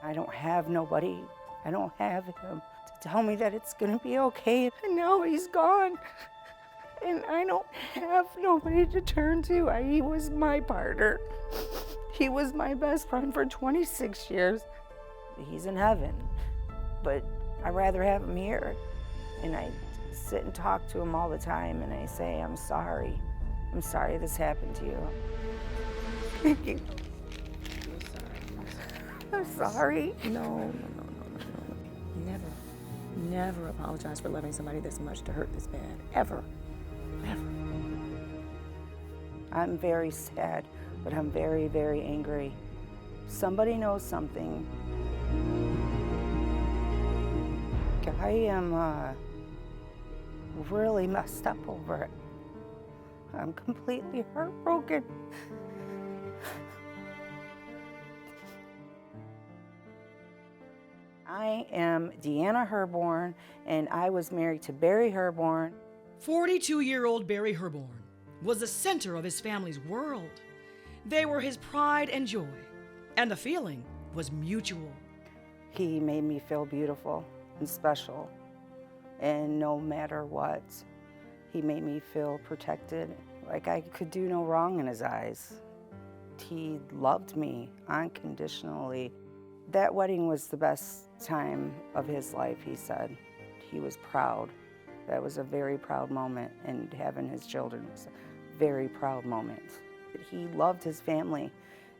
I don't have nobody. I don't have him to tell me that it's gonna be okay. And now he's gone. And I don't have nobody to turn to. He was my partner. He was my best friend for 26 years. He's in heaven, but I'd rather have him here. And I sit and talk to him all the time, and I say, I'm sorry. I'm sorry this happened to you. I'm sorry. No. Never apologize for loving somebody this much to hurt this bad. Ever. I'm very sad, but I'm very, very angry. Somebody knows something. I am really messed up over it. I'm completely heartbroken. I am Deanna Herborn, and I was married to Barry Herborn. 42-year-old Barry Herborn was the center of his family's world. They were his pride and joy, and the feeling was mutual. He made me feel beautiful and special, and no matter what, he made me feel protected, like I could do no wrong in his eyes. He loved me unconditionally. That wedding was the best time of his life, he said. He was proud. That was a very proud moment, and having his children was a very proud moment. He loved his family.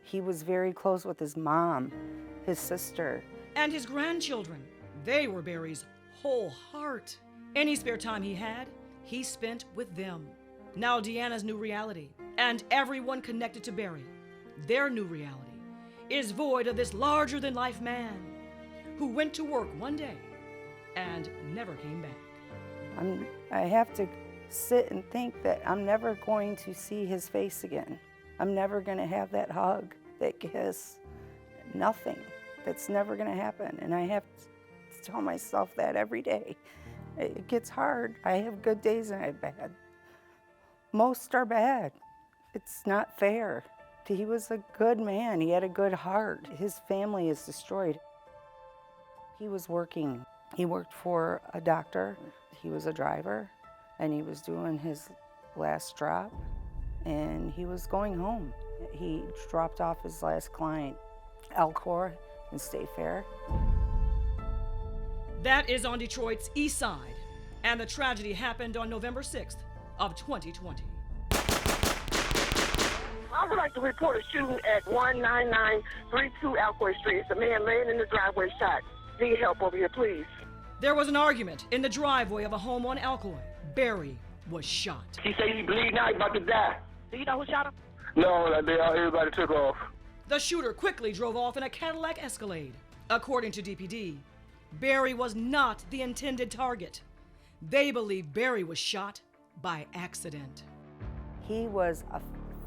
He was very close with his mom, his sister. And his grandchildren, they were Barry's whole heart. Any spare time he had, he spent with them. Now Deanna's new reality, and everyone connected to Barry, their new reality, is void of this larger-than-life man who went to work one day and never came back. I have to sit and think that I'm never going to see his face again. I'm never going to have that hug, that kiss, nothing. That's never going to happen. And I have to tell myself that every day. It gets hard. I have good days and I have bad. Most are bad. It's not fair. He was a good man. He had a good heart. His family is destroyed. He was working. He worked for a doctor. He was a driver, and he was doing his last drop, and he was going home. He dropped off his last client, Alcor in State Fair. That is on Detroit's east side, and the tragedy happened on November 6th of 2020. I would like to report a shooting at 19932 Alcoy Street. It's a man laying in the driveway shot. Need help over here, please. There was an argument in the driveway of a home on Alcoy. Barry was shot. He said he bleeding out, he about to die. Do you know who shot him? No, everybody took off. The shooter quickly drove off in a Cadillac Escalade. According to DPD, Barry was not the intended target. They believe Barry was shot by accident. He was a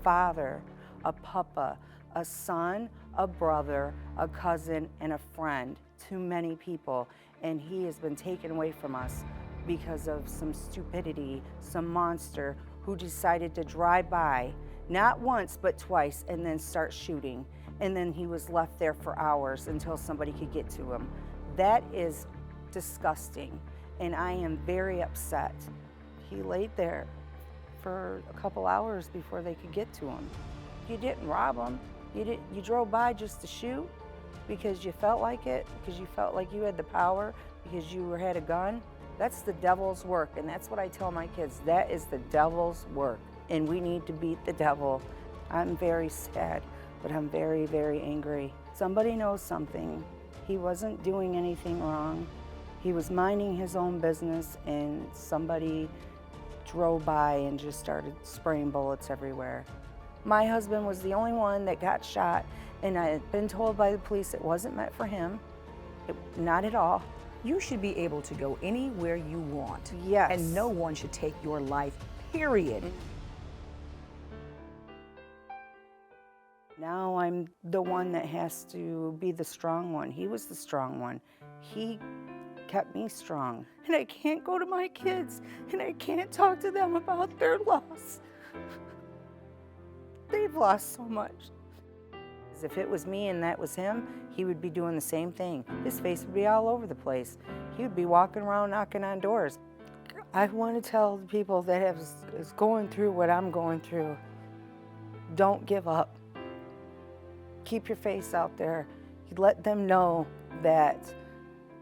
father, a papa, a son, a brother, a cousin, and a friend to many people. And he has been taken away from us because of some stupidity, some monster who decided to drive by, not once but twice, and then start shooting. And then he was left there for hours until somebody could get to him. That is disgusting, and I am very upset. He laid there for a couple hours before they could get to him. You didn't rob him. You drove by just to shoot because you felt like it, because you felt like you had the power, because you had a gun. That's the devil's work, and that's what I tell my kids. That is the devil's work, and we need to beat the devil. I'm very sad, but I'm very, very angry. Somebody knows something. He wasn't doing anything wrong. He was minding his own business, and somebody drove by and just started spraying bullets everywhere. My husband was the only one that got shot, and I had been told by the police it wasn't meant for him. Not at all. You should be able to go anywhere you want. Yes. And no one should take your life, period. Now I'm the one that has to be the strong one. He was the strong one. He kept me strong. And I can't go to my kids, and I can't talk to them about their loss. They've lost so much. If it was me and that was him, he would be doing the same thing. His face would be all over the place. He would be walking around knocking on doors. I want to tell the people that is going through what I'm going through, don't give up. Keep your face out there. Let them know that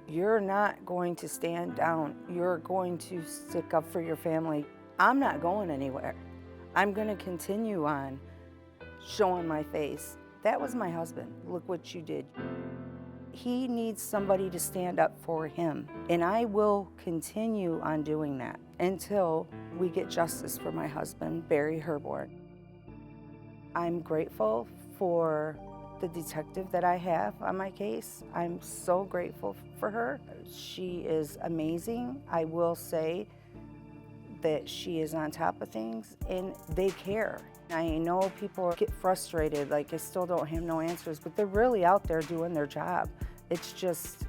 you're not going to stand down. You're going to stick up for your family. I'm not going anywhere. I'm going to continue on showing my face. That was my husband. Look what you did. He needs somebody to stand up for him. And I will continue on doing that until we get justice for my husband, Barry Herborn. I'm grateful for the detective that I have on my case. I'm so grateful for her. She is amazing. I will say that she is on top of things and they care. I know people get frustrated, like I still don't have no answers, but they're really out there doing their job. It's just,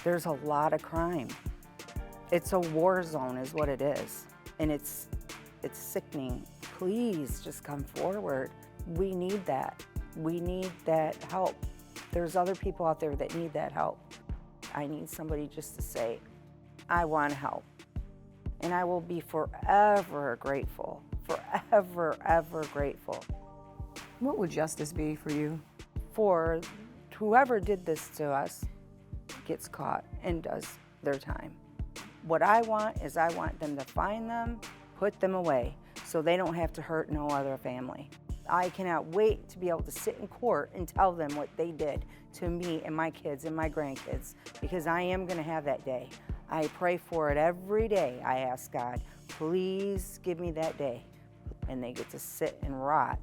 there's a lot of crime. It's a war zone is what it is. And it's sickening. Please just come forward. We need that. We need that help. There's other people out there that need that help. I need somebody just to say, I want to help. And I will be forever grateful, forever, ever grateful. What would justice be for you? For whoever did this to us gets caught and does their time. What I want is I want them to find them, put them away, so they don't have to hurt no other family. I cannot wait to be able to sit in court and tell them what they did to me and my kids and my grandkids, because I am going to have that day. I pray for it every day. I ask God, please give me that day. And they get to sit and rot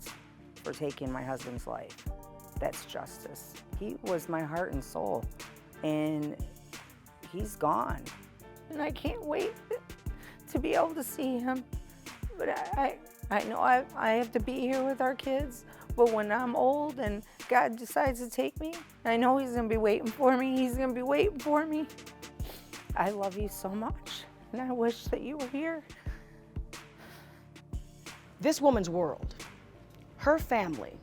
for taking my husband's life. That's justice. He was my heart and soul, and he's gone. And I can't wait to be able to see him. But I know I have to be here with our kids, but when I'm old and God decides to take me, I know he's gonna be waiting for me. He's gonna be waiting for me. I love you so much, and I wish that you were here. This woman's world, her family,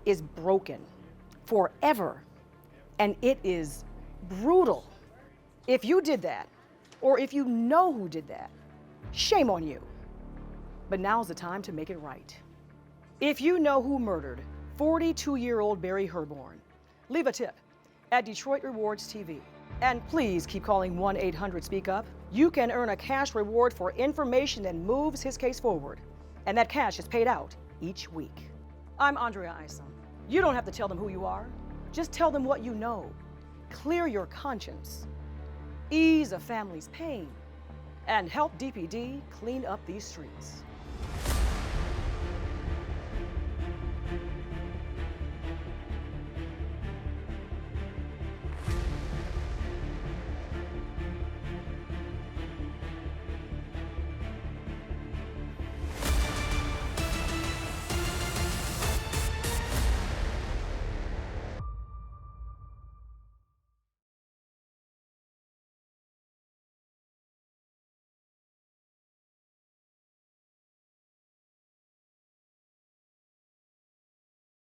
is broken forever, and it is brutal. If you did that, or if you know who did that, shame on you. But now's the time to make it right. If you know who murdered 42-year-old Barry Herborn, leave a tip at Detroit Rewards TV. And please keep calling 1-800-SPEAK-UP. You can earn a cash reward for information that moves his case forward. And that cash is paid out each week. I'm Andrea Isom. You don't have to tell them who you are. Just tell them what you know. Clear your conscience. Ease a family's pain. And help DPD clean up these streets.